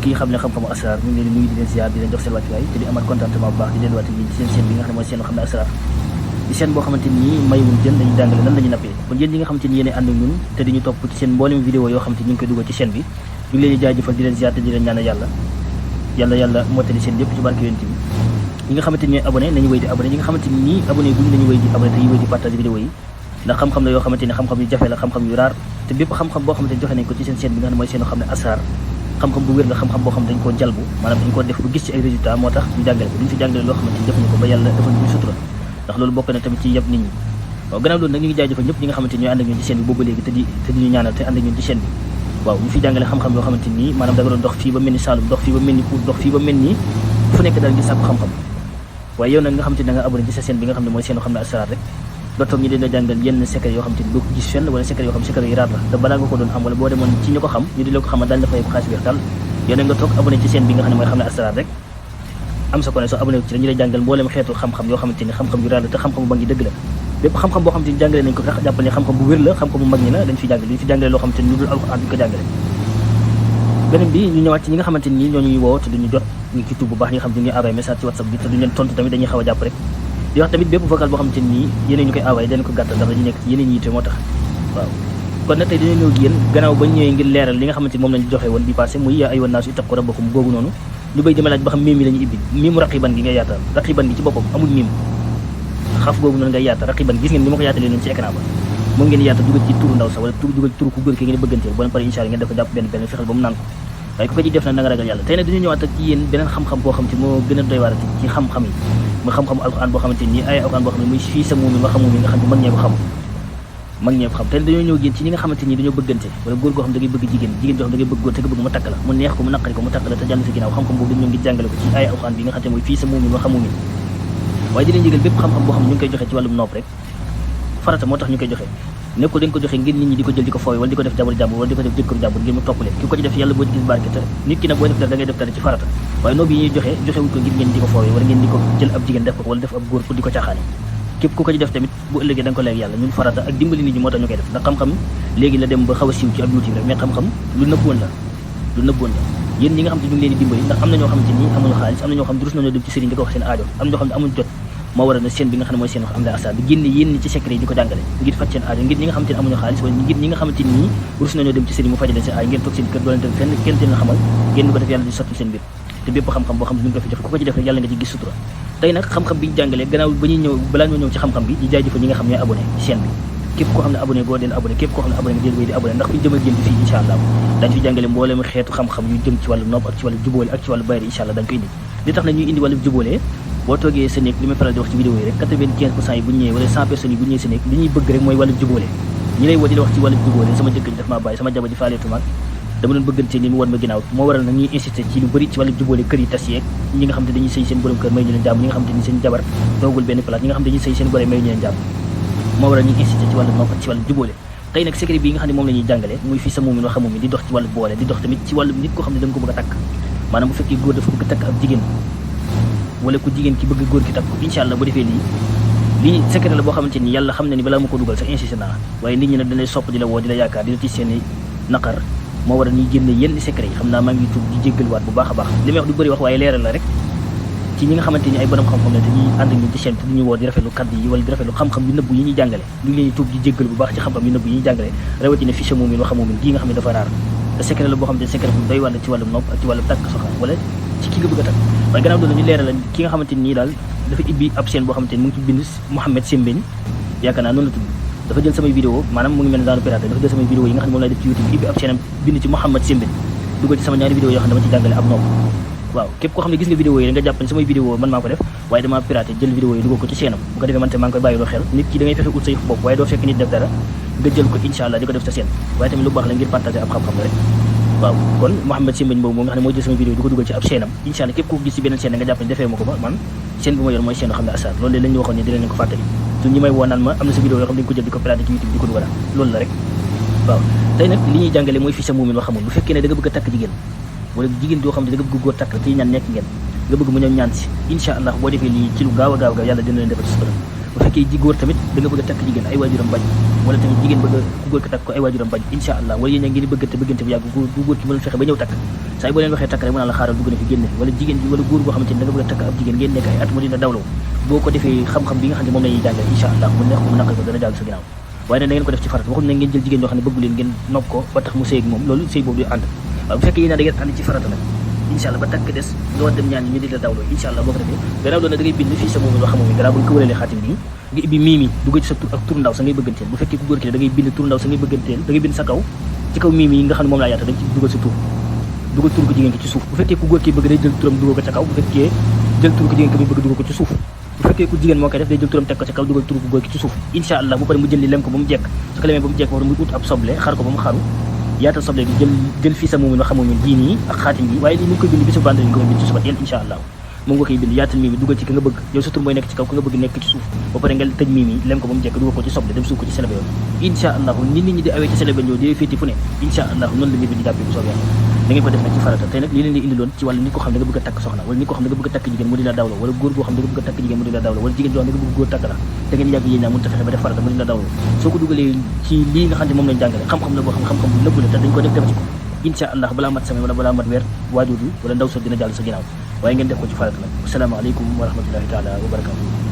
mbokk yi xam ne xam-xamu asrar ñu ngi leen nuyu di leen ziar di leen jox seen wàccuwaay te di amaat contentement bu baax di leen waat ci seen chaîne bi nga xam ne mooy seen xam ne asrar di chaîne boo xamante ni mayuñ jën dañuy jàngale nan lañu nappee kon yéen ñi nga xamante ni yéen ànd ak ñun te diñu topp ci seen mboolem vidéo yoo xamante ni ñu ngi koy dugal ci chaîne bi ñu ngi leen di jaajëfal di leen ziar te di leen ñaanal yàlla mottali seen lépp ci barke yonent bi ñi nga xamante ni abonné nañu wéy di abonné ñi nga xamante ni abonné guñu nañu wéy di abonné te yi wéy di partage vidéo yi ndax xam-xam la yoo xamante ni xam-xam yu jafe la xam-xam yu raar te bépp xam-xam boo xamante ni joxe nañ ko ci seen chaîne bi nga xam ne mooy seen xam ne asrar xam-xam bu wér la xam-xam boo xam ne dañ koo jalbu maanaam dañ koo def bu gis ci ay résultats moo tax ñu jàngale ko duñ fi jàngale loo xamante ni defuñu ko ba yàlla defal ñu sutura ndax loolu bokk na tamit ci yëpp nit ñi waaw gannaaw loolu nag ñu ngi jaajëfal ñëpp ñi nga xamante ni ñooy ànd ak ñun ci chaîne bi boobu léegi te di ñu ñaanal te ànd ak ñun ci chaîne bi waaw ñu fi jàngale xam-xam yoo xamante ni maanaam da nga doon dox fii ba mel ni Saloum dox fii ba mel ni Pout dox fii ba mel ni fu nekk daal ngi sàkku xam-xam waaye yow nag nga xamante ni da nga abonné ci sa chaîne bi nga xam ne mooy seen xam ne asrar rek doo toog ñu dina jàngal yenn secret yoo xamante ni doo ko gis fenn wala secret yoo xam secret yu raar la te balaa nga ko doon am wala boo demoon ci ñu ko xam ñu di la ko xamal daal dafay ko xaalis weex tàll yow nag nga toog abonné ci chaîne bi nga xam ne mooy xam ne asrar rek am sa connaissance abonné ci dañu lay jàngal mboolem xeetu xam-xam yoo xamante ni xam-xam yu raar la te xam-xam bu mag ñi dëgg la bépp xam-xam boo xamante ni jàngale nañ ko tax jàppal ne xam-xam bu wér la xam-xam bu mag ñi la dañ fi jàngale dañ fi jàngale loo xamante ni lu dul alxuraan duñ ko jàngale beneen bi ñu ñëwaat ci ñi nga xamante ni ñoo ñuy woo te duñu jot ñu ci tub bu baax ñi nga xam ne ñuy envoyé message ci WhatsApp bi te duñu leen tontu tamit dañuy xaw a jàpp rek di wax tamit bépp vocal boo xamante ni yéen ñu koy envoyé dañ ko gàttal ndax dañu nekk ci yeneen yitte moo tax waaw kon nag tey dañoo ñëw ak yéen gannaaw ba ñëwee ngir leeral li nga xamante ni moom lañu joxe woon bi passé muy yaa ayyuhan naasu ittaqu rabbakum googu noonu ñu bëy dama laaj ba xam miim yi lañu ibbi miimu raqiban gi ngay yaatal raqiban gi ci boppam amul miim xaf googu noonu ngay yaatal raqiban gis ngeen ni ma ko yaatalee noonu ci écran ba moom ngeen yaatal dugal ci turu ndaw sax wala dugal ci turu ku góor ki ngeen bëgganteel boo leen pare incha allah ngeen def ko jàpp benn fexel ba mu naan ko waaye ku ko ci def nag na nga ragal yàlla tey nag dañu ñëwaat ak ci yéen beneen xam-xam boo xamante moo gën a doy waar ci xam-xam yi muy xam-xamu alxuraan boo xamante ni ay alxuraan boo xam ne muy fii sa muumin wa xamumin nga xam ne mag ñee ko xam tey dañoo ñëw yéen ci ñi nga xamante ni dañoo bëggante wala góor goo xam da ngay bëgg jigéen joo xam da ngay bëgg góor te nga bëgg mu takk la mu neex ko mu naqari ko mu takk la te jàll sa ginnaaw xam-xam boobu dañ ñoo ngi jàngale ko ci ay alxuraan bi nga xam ne mooy fii sa muumin wa xamumin waaye dinañ yëgal bépp xam-xam boo xam ne ñu ngi koy joxe ci wàllum nopp rek farata moo tax ñu koy joxe nekkul dañ ko joxe ngir nit ñi di ko jël di ko fooy wala di ko def jabar jàmbur wala di ko def jëkkër jàmbur ngir mu topp leen ki ko ci def yàlla boo ci gis barke te nit ki nag booy def dara da ngay def dara ci farata waaye noob yi ñuy joxe wuñ ko ngir ngeen di ko fooy wala ngeen di ko jël ab jigéen def ko wala def ab góor pour di ko caaxaane képp ku ko ci def tamit bu ëllëgee da nga ko leeg yàlla ñun farata ak dimbali nit ñi moo tax ñu koy def ndax xam-xam léegi la dem ba xaw a siiw ci ab YouTube rek mais xam-xam lu nëbboon la yéen ñi nga xam te ñu ngi leen di dimbali ndax am na ñoo xamante ni amuñu xaalis am na ñoo xam ne rus nañoo dem ci sëriñ di ko wax seen aajo am na ñoo xam ne amuñu jot moo waral na seen bi nga xam ne mooy seen xam ne asrar bi génne yéen ci secret yi di ko jàngale ngir faj seen aajo ngir ñi nga xamante ni amuñu xaalis wala ngir ñi nga xamante ni rus nañoo dem ci sëriñ mu fajale seen aajo ngeen toog seen kër doo leen dem fenn kenn dina xamal ngeen ko def yàlla di sotti seen mbir te bépp xam-xam boo xam ne ñu ngi ko fi joxe ku ko ci def rek yàlla nga ci gis sutura tey nag xam-xam bi ñu jàngalee gannaaw ba ñuy ñëw balaa ñoo ñëw ci xam-xam bi di jaajëfal ñi nga xam ne abonné ci chaîne bi képp koo xam ne abonné goo den abonné képp koo xam ne abonné nga del wéy di abonné ndax fi ñu jëm ak yéen fii incha allah dañ fi jàngale mboolem xeetu xam-xam yu jëm ci wàllu nopp ak ci wàllu jubóole ak ci wàllu bayri incha allah dañ ko indi li tax na ñuy indi wàllu jubóole boo toogee sa néeg li may faral di wax ci vidéo yi rek 95% yi bu ñu ñëwee wala 100 personnes yi bu ñu ñëwee sa néeg li ñuy bëgg rek mooy wàllu jubóole ñi lay woo di la wax ci wàllu jubóole sama jëkkër ji daf maa bàyyi sama jabar ji faaleetu mag dama doon bëggante ni mu war ma ginnaaw moo waral nag ñuy insisté ci lu bëri ci wàllu jubóole kër yi tas yeeg ñi nga xam ne dañuy sëy seen borom kër may ñu leen jàmm ñi nga xam ne seen jabar toogul benn place ñi nga xam ne dañuy sëy seen gore may ñu leen jàmm moo waral ñuy insisté ci wàllu nopp ak ci wàllu jubóole tey nag secret bi nga xam ne moom la ñuy jàngale muy fii sa muumin wa xamumin di dox ci wàllu boole di dox tamit ci wàllu nit koo xam ne da nga ko bëgg a takk maanaam bu fekkee góor dafa bëgg a takk ab jigéen wala ku jigéen ki bëgg góor ki takk ko incha allah bu defee lii secret la boo xamante ni yàlla xam na ni balaa ma ko dugal sax insisté naa waaye nit ñi nag dañay sopp di la woo di la yaakaar di la ci seen naqar moo waral ñuy génne yenn secret yi xam naa maa ngi tuub di jéggalwaat bu baax a baax li may wax du bëri wax waaye leeral la rek ci ñi nga xamante ni ay borom xam-xam la te ñuy ànd ak ñun ci chaîne te duñu woo di rafetlu kaddu yi wala di rafetlu xam-xam yu nëbb yi ñuy jàngale ñu ngi leen di tuub di jéggal bu baax ci xam-xam yu nëbb yi ñuy jàngale rawatina fi sa muumin wa xamumin gii nga xam ne dafa raar te secret la boo xam ne secret bu doy wàll ci wàllum nopp ak ci wàllum takk soxna wala ci ki nga bëgg a takk waaye gannaaw doon ñu leeral la ki nga xamante ni daal dafa ibbi ab chaîne boo xamante ni mu ngi ci bind Mouhamed Sembène yaakaar naa noonu la tudd dafa jël samay vidéo maanaam mu ngi mel ne daanu piraté dafa jël samay vidéo yi nga xam ne moom lay def ci YouTube ibbi ab chaîne am bind ci Mouhamed Sembène dugal ci sama ñaari vidéo yoo xam ne dama ci jàngale ab nopp waaw képp koo xam ne gis nga vidéo yi nga jàpp ne samay vidéo man maa ko def waaye dama piraté jël vidéo yi dugal ko ci chaîne am bu ko defee man te maa ngi koy bàyyiloo xel nit ki da ngay fexe ut sa yëf bopp waaye doo fekk nit def dara nga jël ko incha allah di ko def sa chaîne waaye tamit lu baax la ngir partager ab xam-xam la rek waaw kon Mouhamed Sembène boobu moom nga xam ne mooy jël sama vidéo di ko dugal ci ab chaîne am incha allah képp ko gis ci beneen chaîne nga jàpp ne defee ma ko ba man chaîne bi ma yor mooy chaîne xam ne asrar loolu lañ ñu waxoon ne di leen ko fàttali su ñi may woo naan ma am na sa vidéo yoo xam ne dañ ko jël di ko piraté ci YouTube di ko dugal loolu la rek waaw tey nag li ñuy jàngale mooy fii sa muumin wa xamul bu fekkee ne da nga bëgg a takk jigéen wala jigéen doo xam ne da nga bëgg góor takk te ñaan nekk ngeen nga bëgg mu ñëw ñaan si incha allah boo defee lii ci lu gaaw a gaaw yàlla dina leen defal sutura bu fekkee ji góor tamit da nga bëgg a takk jigéen ay waajuram bañ wala tamit jigéen bëgg ku góor ko takk ko ay waajuram bañ insha allah wala yéen a ngi bëggante bu yàgg bu góor ki mënul fexe ba ñëw takk saa yi boo leen waxee takk rek mu naan la xaaral dugg na fi génne wala jigéen ji wala góor boo xamante ni da nga bëgg a takk ab jigéen ngeen nekk ay at mu dina dawloo boo ko defee xam-xam bi nga xam ne moom la ñuy jàngal insha allah mu neex ko mu naqari ko dana jàll sa ginnaaw waaye nag da ngeen ko def ci farata waxuñu ne ngeen jël jigéen yoo xam ne bëggu leen ngeen nopp ko ba tax mu sëy ak moom loolu sëy boobu du ànd waaw bu fekkee yéen da ngeen ànd ci farata nag insha allah ba takk des nga war dem ñaan ñu di la dawloo insha allah boo ko defee gannaaw loolu nag da ngay bind fii sa moom loo xamoo mi gannaaw bu ñu ko wëralee xaatim bi nga ibbi mii dugg ci sa tur ak tur ndaw sa ngay bëgganteel bu fekkee ku góor ki da ngay bind tur ndaw sa ngay bëgganteel da ngay bind sa kaw ci kaw mii nga xam ne moom laa yaata da nga ci dugal sa tur dugal tur ko jigéen ki ci suuf bu fekkee ku góor ki bëgg day jël turam dugal ko ca kaw bu fekkee jël tur ko jigéen ki muy bëgg dugal ko ci suuf bu fekkee ku jigéen moo koy def day jël turam teg ko ca kaw dugal tur ko góor ki ci suuf insha allah bu pare mu jël li lem ko ba mu jekk su ko lemee ba mu jekk war mu ut ab soble xar ko ba mu xaru yaatal soble bi jël fii sa moomin wax moomin bii nii ak xaatim bi waaye lii mu ngi koy bind bisu vendredi nga koy bind ci suba teel insha allah moom nga koy bind yaatal mii mi dugal ci ka nga bëgg yow sa tur mooy nekk ci kaw ka nga bëgg nekk ci suuf ba pare nga tëj mii mi lem ko ba mu jekk dugal ko ci soble dem suuf ko ci selebe yoon insha allah nit ñi di awee ci selebe ñëw di féeti fu ne insha allah noonu la mbir bi di jàppee bu soobee yàlla da ngeen ko def nag ci farata tey nag lii leen di indiloon ci wàllu nit ko xam ne da nga bëgg a takk soxna wala nit ko xam ne da nga bëgg a takk jigéen mu di la dawlo wala góor goo xam ne da nga bëgg a takk jigéen mu di la dawlo wala jigéen joo xam ne da nga bëgg góor takk la da ngeen yàgg yéen ñaa mënut a fexe ba def farata mu di la dawlo soo ko dugalee ci lii nga xam ne moom lañ jàngale xam-xam la boo xam-xam bu nëbb la te dañ ko def ci ko insha allah balaa mat semaine wala balaa mat weer waajur bi wala ndaw sa dina jàll sa ginnaaw waaye ngeen def ko ci farata nag asalaamaaleykum wa rahmatullahi taala wa barakatuh